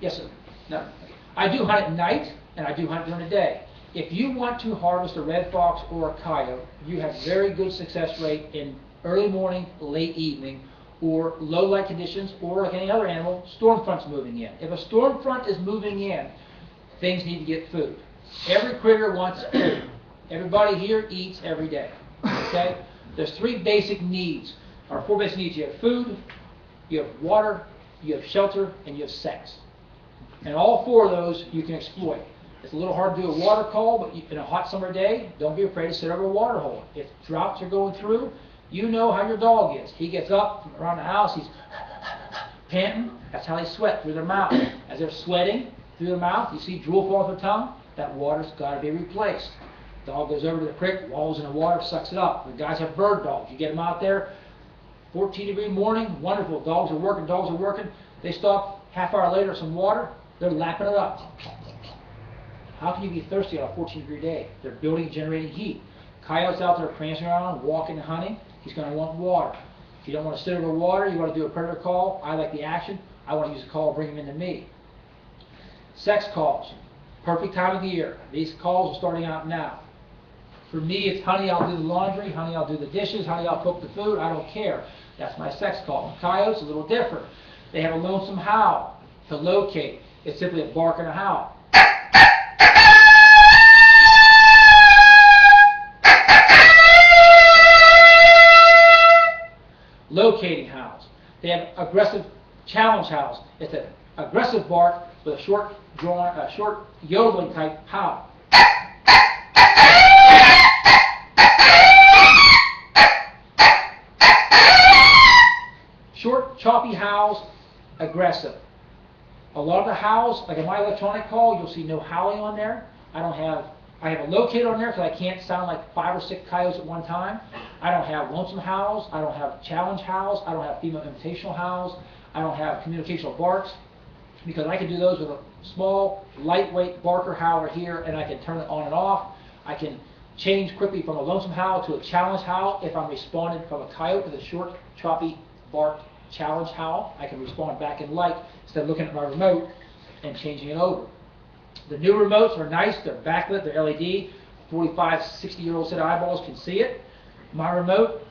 Yes, sir. No. I do hunt at night, and I do hunt during the day. If you want to harvest a red fox or a coyote, you have very good success rate in early morning, late evening, or low light conditions, or like any other animal, storm front's moving in. If a storm front is moving in, things need to get food. Every critter wants food. Everybody here eats every day. Okay? There's three basic needs, or four basic needs. You have food, you have water, you have shelter, and you have sex. And all four of those you can exploit. It's a little hard to do a water call, but in a hot summer day, don't be afraid to sit over a water hole. If droughts are going through, you know how your dog is. He gets up from around the house, he's panting. That's how they sweat, through their mouth. As they're sweating through their mouth, you see drool fall off their tongue, that water's got to be replaced. Dog goes over to the creek, wallows in the water, sucks it up. The guys have bird dogs. You get them out there, 14-degree morning, wonderful. Dogs are working. They stop, half hour later, some water, they're lapping it up. How can you be thirsty on a 14-degree day? They're building and generating heat. Coyote's out there prancing around, walking and hunting. He's going to want water. If you don't want to sit over water, you want to do a predator call. I like the action. I want to use a call, bring him into me. Sex calls. Perfect time of the year. These calls are starting out now. For me, it's honey, I'll do the laundry. Honey, I'll do the dishes. Honey, I'll cook the food. I don't care. That's my sex call. Coyotes, a little different. They have a lonesome howl. To locate, it's simply a bark and a howl. Locating howls. They have aggressive challenge howls. It's an aggressive bark with a short yodeling type howl. Short, choppy howls, aggressive. A lot of the howls, like in my electronic call, you'll see no howling on there. I have a locator on there because I can't sound like 5 or 6 coyotes at one time. I don't have lonesome howls. I don't have challenge howls. I don't have female invitational howls. I don't have communicational barks, because I can do those with a small, lightweight barker howler here, and I can turn it on and off. I can change quickly from a lonesome howl to a challenge howl. If I'm responding from a coyote with a short, choppy bark challenge howl, I can respond back in light instead of looking at my remote and changing it over. The new remotes are nice. They're backlit. They're LED. 45, 60-year-old set of eyeballs can see it. My remote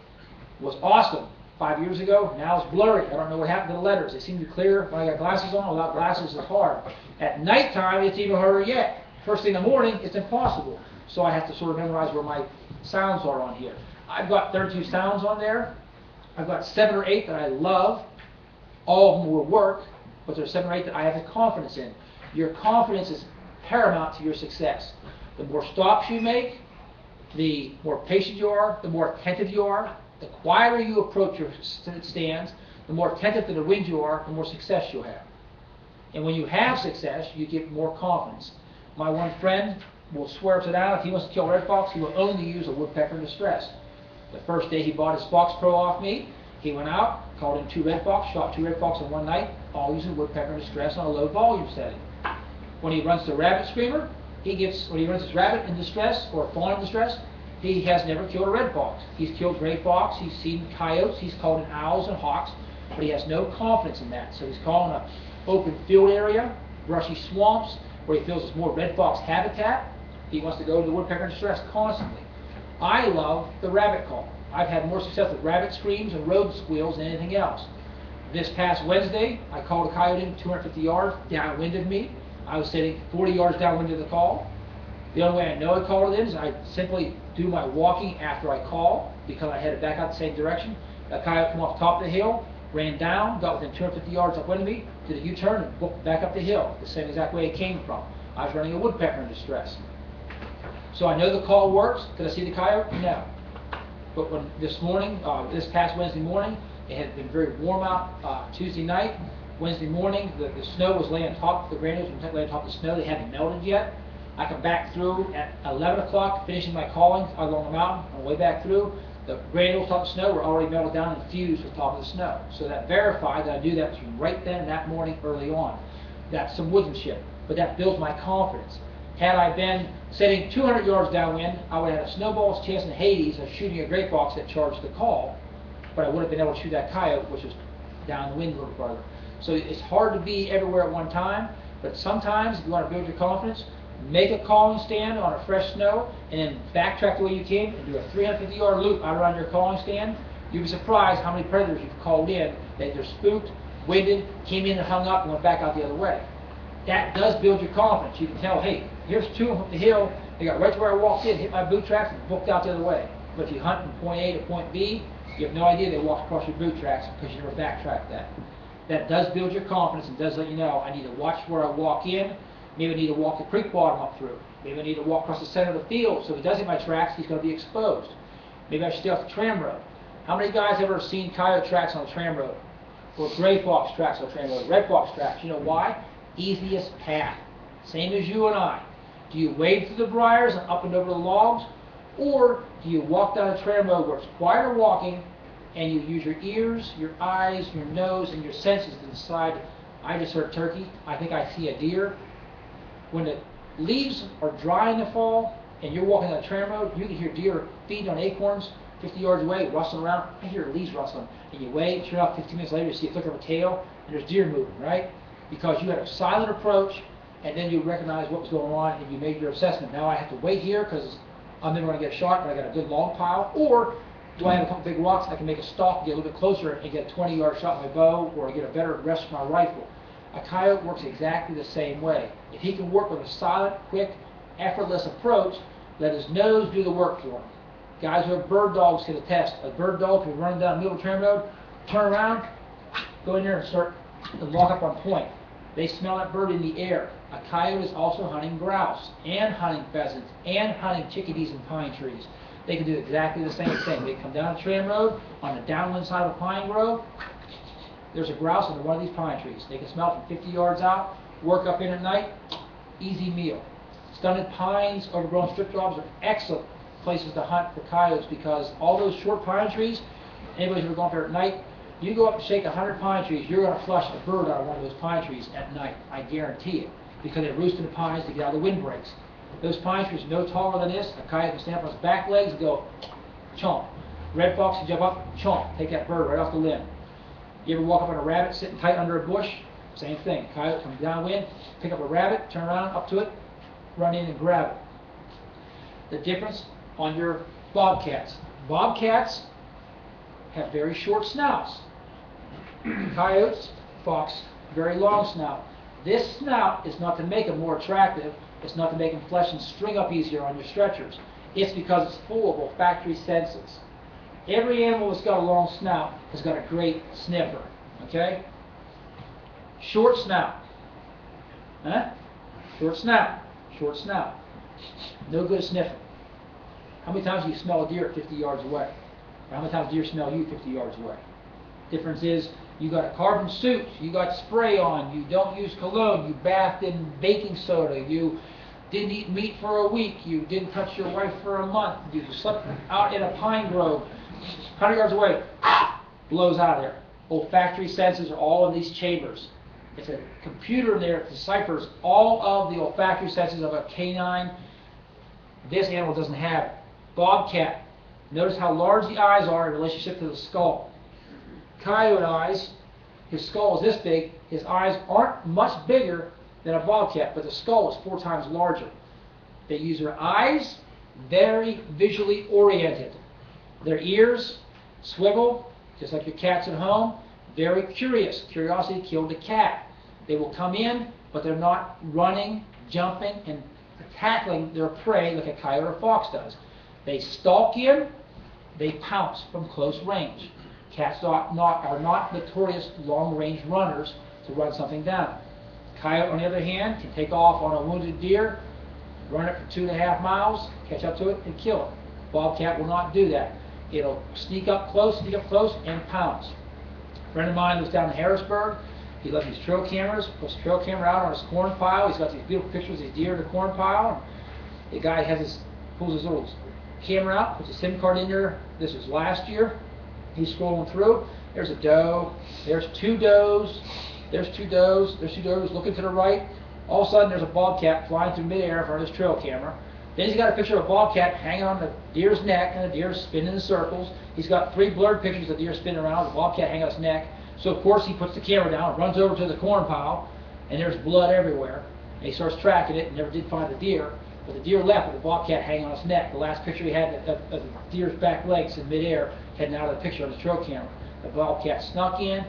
was awesome 5 years ago. Now it's blurry. I don't know what happened to the letters. They seem to be clear when I got glasses on. Without glasses, it's hard. At nighttime, it's even harder yet. First thing in the morning, it's impossible. So I have to sort of memorize where my sounds are on here. I've got 32 sounds on there. I've got 7 or 8 that I love. All of them will work, but there's 7 or 8 that I have the confidence in. Your confidence is paramount to your success. The more stops you make, the more patient you are, the more attentive you are, the quieter you approach your stands, the more attentive to the wind you are, the more success you'll have. And when you have success, you get more confidence. My one friend will swear to that if he wants to kill red fox, he will only use a woodpecker in distress. The first day he bought his FoxPro off me, he went out, called in 2 red fox, shot 2 red fox in one night, all using woodpecker in distress on a low volume setting. When he runs the rabbit screamer, when he runs his rabbit in distress or fawn in distress, he has never killed a red fox. He's killed gray fox, he's seen coyotes, he's called in owls and hawks, but he has no confidence in that. So he's calling an open field area, brushy swamps, where he feels there's more red fox habitat. He wants to go to the woodpecker in distress constantly. I love the rabbit call. I've had more success with rabbit screams and road squeals than anything else. This past Wednesday, I called a coyote in 250 yards downwind of me. I was sitting 40 yards downwind of the call. The only way I know I called it in is I simply do my walking after I call, because I headed back out the same direction. A coyote came off the top of the hill, ran down, got within 250 yards upwind of me, did a U-turn and booked back up the hill, the same exact way it came from. I was running a woodpecker in distress. So I know the call works. Did I see the coyote? No. But when this morning, this past Wednesday morning, it had been very warm out Tuesday night. Wednesday morning, the snow was laying on top, the granules were laying on top of the snow. They hadn't melted yet. I come back through at 11 o'clock, finishing my calling along the mountain. On the way back through, the granules on top of the snow were already melted down and fused with the top of the snow. So that verified that I knew that was right then, that morning, early on. That's some woodsmanship, but that builds my confidence. Had I been sitting 200 yards downwind, I would have had a snowball's chance in Hades of shooting a gray fox that charged the call, but I would have been able to shoot that coyote, which was downwind a little further. So it's hard to be everywhere at one time, but sometimes if you want to build your confidence, make a calling stand on a fresh snow, and then backtrack the way you came and do a 350-yard loop out around your calling stand. You'd be surprised how many predators you've called in that they're spooked, winded, came in and hung up and went back out the other way. That does build your confidence. You can tell, hey, here's two of them up the hill. They got right to where I walked in, hit my boot tracks, and booked out the other way. But if you hunt from point A to point B, you have no idea they walked across your boot tracks because you never backtracked that. That does build your confidence and does let you know, I need to watch where I walk in. Maybe I need to walk the creek bottom up through. Maybe I need to walk across the center of the field so if he does hit my tracks, he's going to be exposed. Maybe I should stay off the tram road. How many guys ever seen coyote tracks on the tram road? Or gray fox tracks on the tram road? Red fox tracks. You know why? Easiest path. Same as you and I. Do you wade through the briars and up and over the logs? Or do you walk down the tram road where it's quieter walking and you use your ears, your eyes, your nose, and your senses to decide, I just heard turkey, I think I see a deer. When the leaves are dry in the fall and you're walking down the tram road, you can hear deer feeding on acorns 50 yards away, rustling around. I hear leaves rustling. And you wait, sure enough, 15 minutes later, you see a flicker of a tail, and there's deer moving, right? Because you had a silent approach, and then you recognize what was going on, and you made your assessment. Now I have to wait here because I'm never going to get a shot, but I got a good log pile. Or do I have a couple big rocks? I can make a stalk, get a little bit closer, and get a 20-yard shot with my bow, or get a better rest with my rifle. A coyote works exactly the same way. If he can work with a silent, quick, effortless approach, let his nose do the work for him. Guys who have bird dogs can attest. A bird dog can run down the middle of the tram road, turn around, go in there and start to lock up on point. They smell that bird in the air. A coyote is also hunting grouse, and hunting pheasants, and hunting chickadees in pine trees. They can do exactly the same thing. They come down the tram road, on the downwind side of a pine grove, there's a grouse under one of these pine trees. They can smell it from 50 yards out, work up in at night, easy meal. Stunted pines, overgrown strip jobs are excellent places to hunt for coyotes because all those short pine trees, anybody who's going there at night, you go up and shake 100 pine trees, you're going to flush a bird out of one of those pine trees at night. I guarantee it. Because they roost in the pines to get out of the windbreaks. Those pine trees are no taller than this. A coyote can stand up on his back legs and go chomp. Red fox can jump up, chomp, take that bird right off the limb. You ever walk up on a rabbit sitting tight under a bush? Same thing. Coyote comes downwind, pick up a rabbit, turn around, up to it, run in and grab it. The difference on your bobcats. Bobcats have very short snouts. Coyotes, fox, very long snout. This snout is not to make them more attractive. It's not to make them flesh and string up easier on your stretchers. It's because it's full of olfactory senses. Every animal that's got a long snout has got a great sniffer. Okay? Short snout. Huh? Short snout. Short snout. No good at sniffing. How many times do you smell a deer at 50 yards away? Or how many times do deer smell you 50 yards away? Difference is, you got a carbon suit, you got spray on, you don't use cologne, you bathed in baking soda, you didn't eat meat for a week, you didn't touch your wife for a month, you slept out in a pine grove, 100 yards away, blows out of there. Olfactory senses are all in these chambers. It's a computer in there that deciphers all of the olfactory senses of a canine. This animal doesn't have it. Bobcat. Notice how large the eyes are in relationship to the skull. Coyote eyes, his skull is this big, his eyes aren't much bigger than a bobcat, but the skull is 4 times larger. They use their eyes, very visually oriented. Their ears swivel, just like your cats at home, very curious. Curiosity killed the cat. They will come in, but they're not running, jumping, and tackling their prey like a coyote or fox does. They stalk in, they pounce from close range. Cats are not notorious long-range runners to run something down. Coyote, on the other hand, can take off on a wounded deer, run it for 2.5 miles, catch up to it, and kill it. Bobcat will not do that. It'll sneak up close, and pounce. A friend of mine lives down in Harrisburg. He left his trail cameras, puts the trail camera out on his corn pile. He's got these beautiful pictures of these deer in the corn pile. The guy pulls his little camera out, puts a SIM card in there. This was last year. He's scrolling through. There's a doe. There's 2 does. There's 2 does. There's 2 does looking to the right. All of a sudden, there's a bobcat flying through midair in front of his trail camera. Then he's got a picture of a bobcat hanging on the deer's neck, and the deer spinning in circles. He's got 3 blurred pictures of the deer spinning around, the bobcat hanging on his neck. So of course he puts the camera down, runs over to the corn pile, and there's blood everywhere. And he starts tracking it and never did find the deer. But the deer left with the bobcat hanging on its neck. The last picture he had of the deer's back legs in midair heading out of the picture on the trail camera. The bobcat snuck in,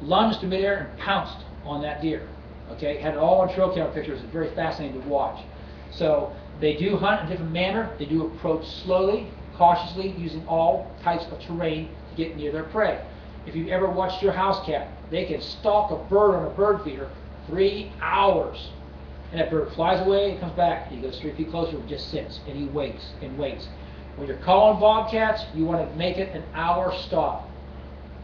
lunged to midair, and pounced on that deer. Okay, had it all on trail camera pictures. It's very fascinating to watch. So they do hunt in a different manner. They do approach slowly, cautiously, using all types of terrain to get near their prey. If you've ever watched your house cat, they can stalk a bird on a bird feeder 3 hours. And that bird flies away and comes back. He goes 3 feet closer and just sits, and he waits and waits. When you're calling bobcats, you want to make it an hour stop.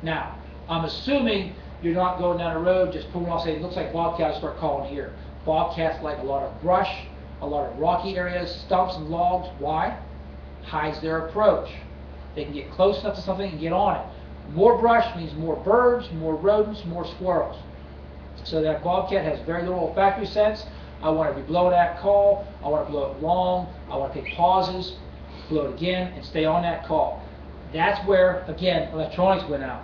Now, I'm assuming you're not going down the road just pulling off, saying, it looks like bobcats, start calling here. Bobcats like a lot of brush, a lot of rocky areas, stumps and logs. Why? Hides their approach. They can get close enough to something and get on it. More brush means more birds, more rodents, more squirrels. So that bobcat has very little olfactory sense. I want to be blowing that call. I want to blow it long. I want to take pauses, blow it again, and stay on that call. That's where, again, electronics went out.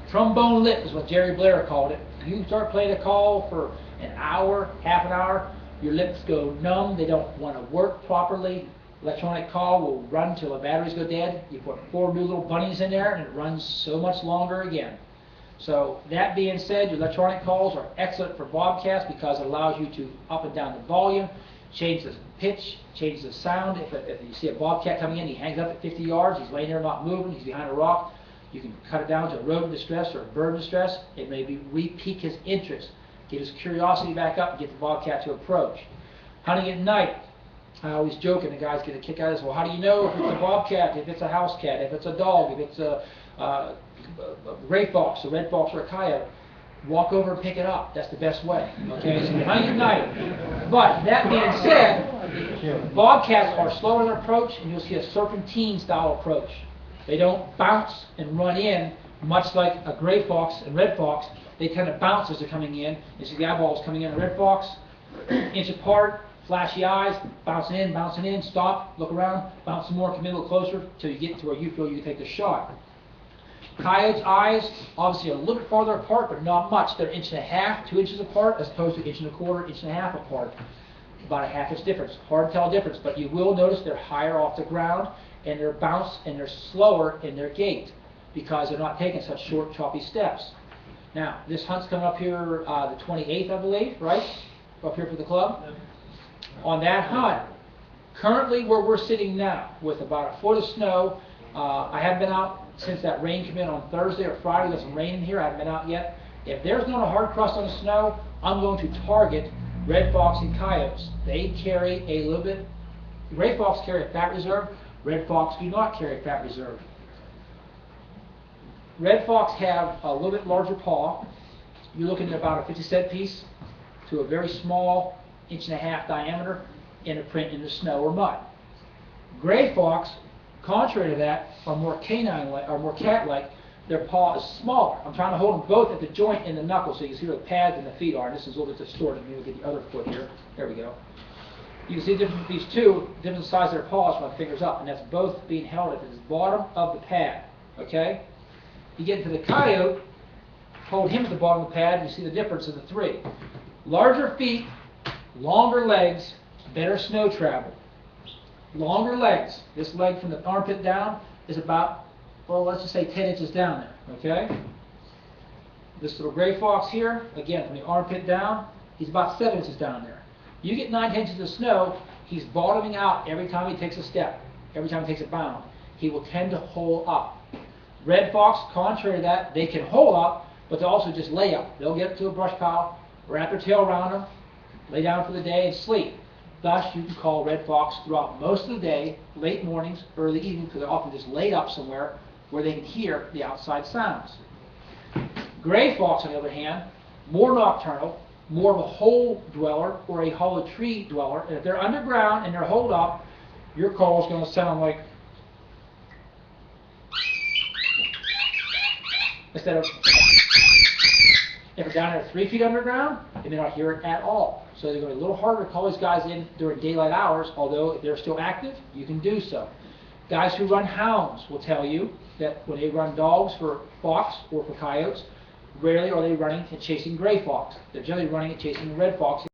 Trombone lip is what Jerry Blair called it. You start playing a call for an hour, half an hour, your lips go numb. They don't want to work properly. Electronic call will run till the batteries go dead. You put 4 new little bunnies in there, and it runs so much longer again. So that being said, your electronic calls are excellent for bobcats because it allows you to up and down the volume, change the pitch, change the sound. If you see a bobcat coming in, he hangs up at 50 yards, he's laying there not moving, he's behind a rock, you can cut it down to a rodent distress or a bird distress. It may be re-pique his interest, get his curiosity back up, and get the bobcat to approach. Hunting at night, I always joke, and the guys get a kick out of this, well, how do you know if it's a bobcat, if it's a house cat, if it's a dog, if it's a gray fox, a red fox, or a coyote? Walk over and pick it up. That's the best way. Okay, so you're hunting at night. But that being said, bobcats are slower in their approach, and you'll see a serpentine style approach. They don't bounce and run in much like a gray fox and red fox. They kind of bounce as they're coming in. You see the eyeballs coming in. A red fox, inch apart, flashy eyes, bouncing in, stop, look around, bounce some more, come in a little closer until you get to where you feel you can take the shot. Coyotes' eyes obviously are a little bit farther apart, but not much. They're 1.5 inches, 2 inches apart, as opposed to 1.25 inches, 1.5 inches apart. About a half inch difference. Hard to tell the difference, but you will notice they're higher off the ground, and they're bounced, and they're slower in their gait because they're not taking such short, choppy steps. Now, this hunt's coming up here the 28th, I believe, right? Up here for the club. On that hunt, currently where we're sitting now, with about 1 foot of snow, I haven't been out since that rain came in on Thursday or Friday. There's some rain in here. I haven't been out yet. If there's not a hard crust on the snow, I'm going to target red fox and coyotes. They carry a little bit. Gray fox carry a fat reserve. Red fox do not carry a fat reserve. Red fox have a little bit larger paw. You're looking at about a 50-cent piece to a very small 1.5 inch diameter in a print in the snow or mud. Gray fox, contrary to that, are more canine-like, or more cat-like. Their paw is smaller. I'm trying to hold them both at the joint in the knuckles so you can see where the pads and the feet are. And this is a little bit distorted. Maybe we'll get the other foot here. There we go. You can see the difference between these two, different size of their paws when my finger's up, and that's both being held at the bottom of the pad. Okay? You get into the coyote, hold him at the bottom of the pad, and you see the difference of the three. Larger feet, longer legs, better snow travel. Longer legs. This leg from the armpit down is about, well, let's just say 10 inches down there, okay? This little gray fox here, again, from the armpit down, he's about 7 inches down there. You get 9 inches of snow, he's bottoming out every time he takes a step, every time he takes a bound. He will tend to hole up. Red fox, contrary to that, they can hole up, but they also just lay up. They'll get to a brush pile, wrap their tail around them, lay down for the day, and sleep. Thus, you can call red fox throughout most of the day, late mornings, early evening, because they're often just laid up somewhere where they can hear the outside sounds. Gray fox, on the other hand, more nocturnal, more of a hole dweller or a hollow tree dweller. And if they're underground and they're holed up, your call is going to sound like, instead of, if they're down there 3 feet underground, they may not hear it at all. So they're going to be a little harder to call these guys in during daylight hours, although if they're still active, you can do so. Guys who run hounds will tell you that when they run dogs for fox or for coyotes, Rarely are they running and chasing gray fox. They're generally running and chasing red fox.